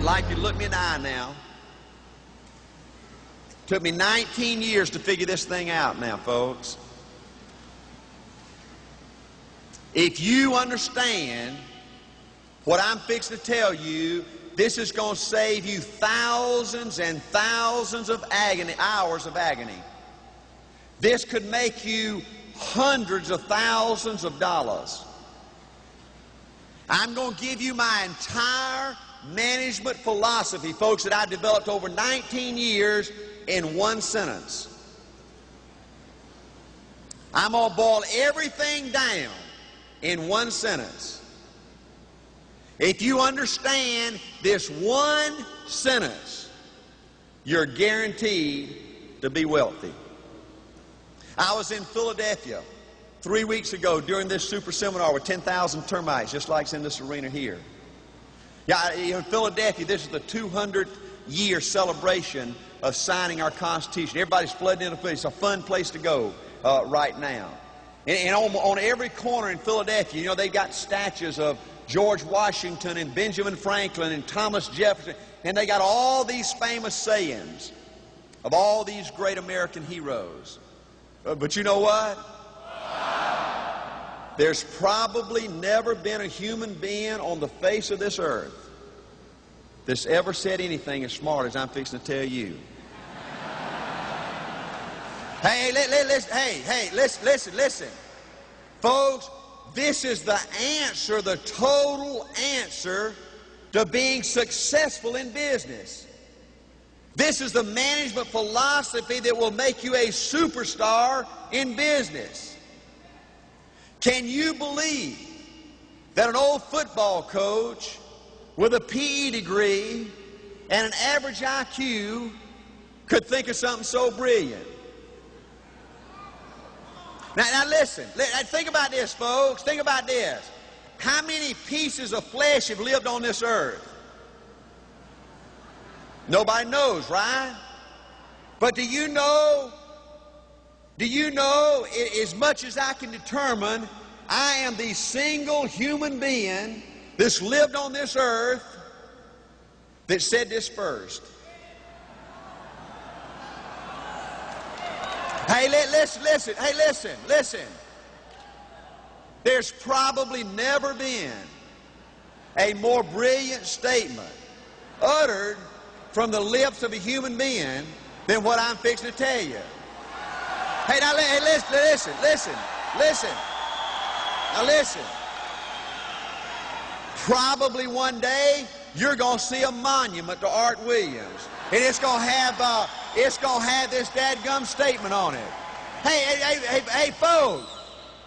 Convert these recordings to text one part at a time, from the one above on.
like you to look me in the eye now. Took me 19 years to figure this thing out now, folks. If you understand what I'm fixing to tell you, this is going to save you thousands and thousands of hours of agony. This could make you hundreds of thousands of dollars. I'm going to give you my entire management philosophy, folks, that I developed over 19 years in one sentence. I'm going to boil everything down in one sentence. If you understand this one sentence, you're guaranteed to be wealthy. I was in Philadelphia 3 weeks ago during this super seminar with 10,000 termites, just like it's in this arena here. Yeah, in Philadelphia, this is the 200th year celebration of signing our Constitution. Everybody's flooding into Philadelphia. It's a fun place to go right now. And on every corner in Philadelphia, you know, they've got statues of George Washington and Benjamin Franklin and Thomas Jefferson, and they got all these famous sayings of all these great American heroes. But you know what? There's probably never been a human being on the face of this earth that's ever said anything as smart as I'm fixing to tell you. Listen. Folks, this is the answer, the total answer to being successful in business. This is the management philosophy that will make you a superstar in business. Can you believe that an old football coach with a PE degree and an average IQ could think of something so brilliant? Now listen, think about this, folks. Think about this. How many pieces of flesh have lived on this earth? Nobody knows, right? But do you know, as much as I can determine, I am the single human being that's lived on this earth that said this first. Hey, listen. There's probably never been a more brilliant statement uttered from the lips of a human being than what I'm fixing to tell you. Hey, now listen. Now listen. Probably one day you're going to see a monument to Art Williams, and it's going to have this dadgum statement on it. Hey, folks,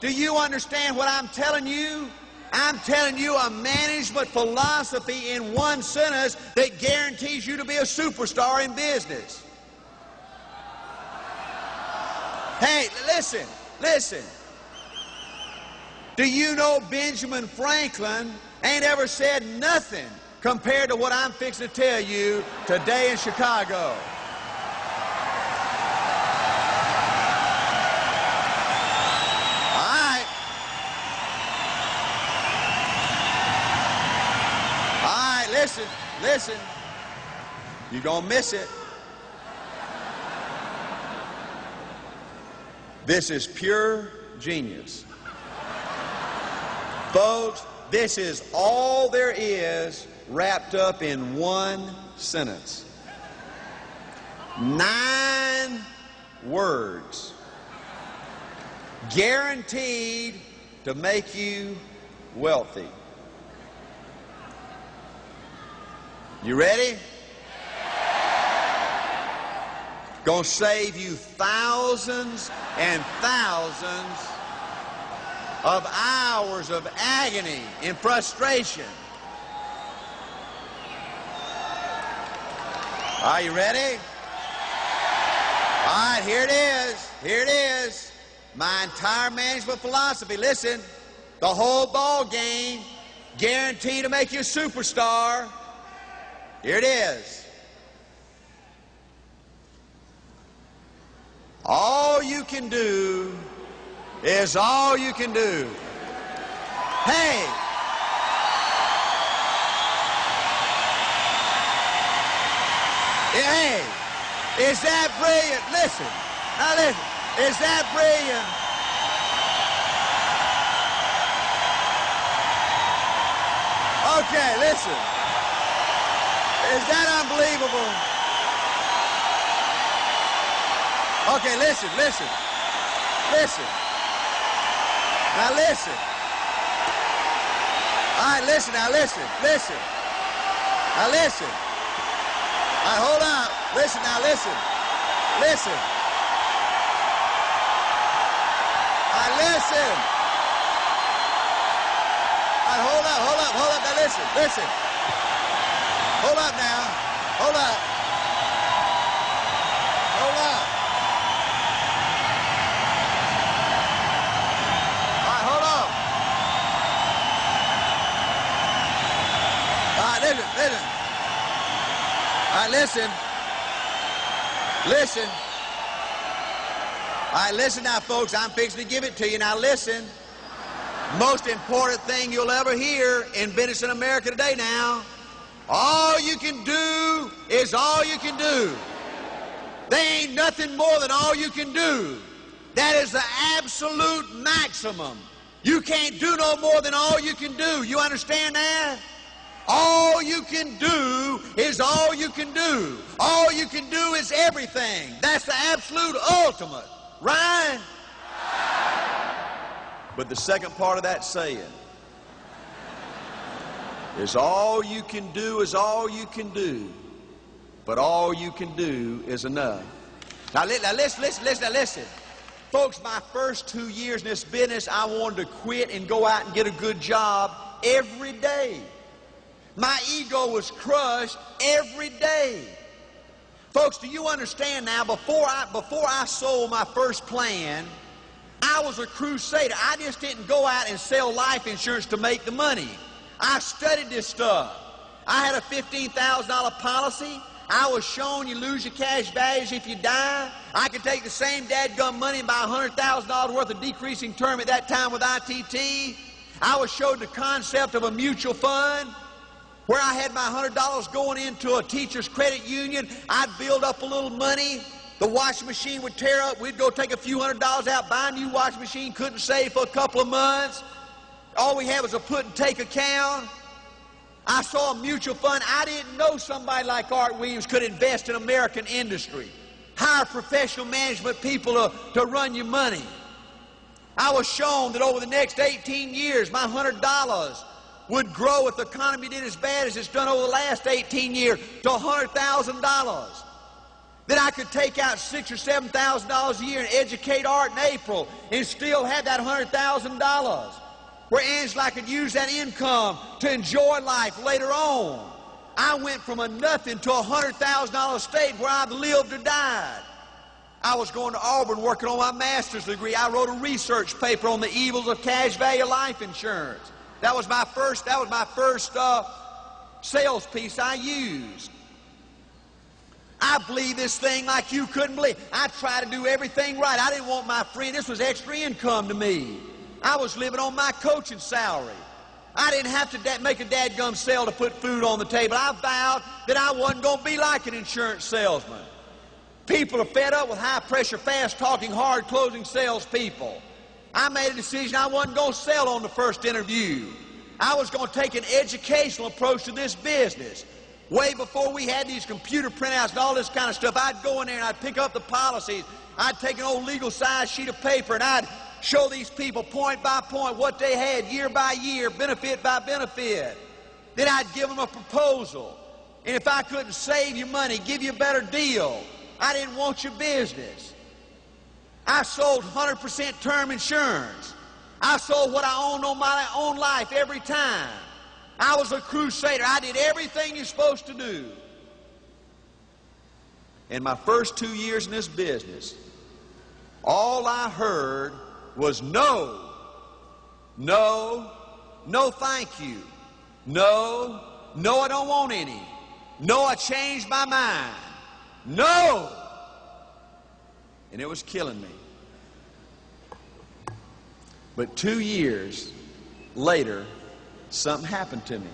do you understand what I'm telling you? I'm telling you a management philosophy in one sentence that guarantees you to be a superstar in business. Hey, listen. Do you know Benjamin Franklin ain't ever said nothing compared to what I'm fixing to tell you today in Chicago? Listen, you're going to miss it. This is pure genius. Folks, this is all there is wrapped up in one sentence. 9 words. Guaranteed to make you wealthy. You ready? Gonna save you thousands and thousands of hours of agony and frustration. Are you ready? All right, here it is. Here it is. My entire management philosophy. Listen, the whole ball game, guaranteed to make you a superstar. Here it is. All you can do is all you can do. Hey! Is that brilliant? Listen. Now listen. Is that brilliant? Okay, listen. Is that unbelievable? Okay, listen, listen. Listen. Now listen. All right, listen, now listen, listen. Now listen. All right, hold on. Listen, now listen. Listen. All right, listen. All right, hold up, now listen, listen. Hold up now. Hold up. Hold up. All right, hold on. All right, listen, listen. All right, listen. Listen. All right, listen now, folks. I'm fixing to give it to you. Now, listen. Most important thing you'll ever hear in business in America today now. All you can do is all you can do. There ain't nothing more than all you can do. That is the absolute maximum. You can't do no more than all you can do. You understand that? All you can do is all you can do. All you can do is everything. That's the absolute ultimate. Right? But the second part of that saying is all you can do is all you can do, but all you can do is enough. Now listen. Folks, my first 2 years in this business, I wanted to quit and go out and get a good job every day. My ego was crushed every day. Folks, do you understand now, before I sold my first plan, I was a crusader. I just didn't go out and sell life insurance to make the money. I studied this stuff. I had a $15,000 policy. I was shown you lose your cash values if you die. I could take the same dadgum money and buy $100,000 worth of decreasing term at that time with ITT. I was showed the concept of a mutual fund where I had my $100 going into a teacher's credit union. I'd build up a little money. The washing machine would tear up. We'd go take a few $100s out, buy a new washing machine, couldn't save for a couple of months. All we had was a put and take account. I saw a mutual fund. I didn't know somebody like Art Williams could invest in American industry. Hire professional management people to run your money. I was shown that over the next 18 years, my $100 would grow if the economy did as bad as it's done over the last 18 years to $100,000. Then I could take out $6,000 or $7,000 a year and educate Art in April and still have that $100,000. Where Angela, I could use that income to enjoy life later on. I went from a nothing to a $100,000 state where I've lived or died. I was going to Auburn working on my master's degree. I wrote a research paper on the evils of cash value life insurance. That was my first sales piece I used. I believe this thing like you couldn't believe. I tried to do everything right. I didn't want my friend. This was extra income to me. I was living on my coaching salary. I didn't have to make a dadgum sale to put food on the table. I vowed that I wasn't going to be like an insurance salesman. People are fed up with high-pressure, fast-talking, hard-closing salespeople. I made a decision I wasn't going to sell on the first interview. I was going to take an educational approach to this business. Way before we had these computer printouts and all this kind of stuff, I'd go in there and I'd pick up the policies. I'd take an old legal size sheet of paper and I'd show these people point by point what they had, year by year, benefit by benefit. Then I'd give them a proposal. And if I couldn't save you money, give you a better deal, I didn't want your business. I sold 100% term insurance. I sold what I owned on my own life every time. I was a crusader. I did everything you're supposed to do. In my first 2 years in this business, all I heard was no, no, no thank you. No, no I don't want any. No, I changed my mind. No. And it was killing me. But 2 years later, something happened to me.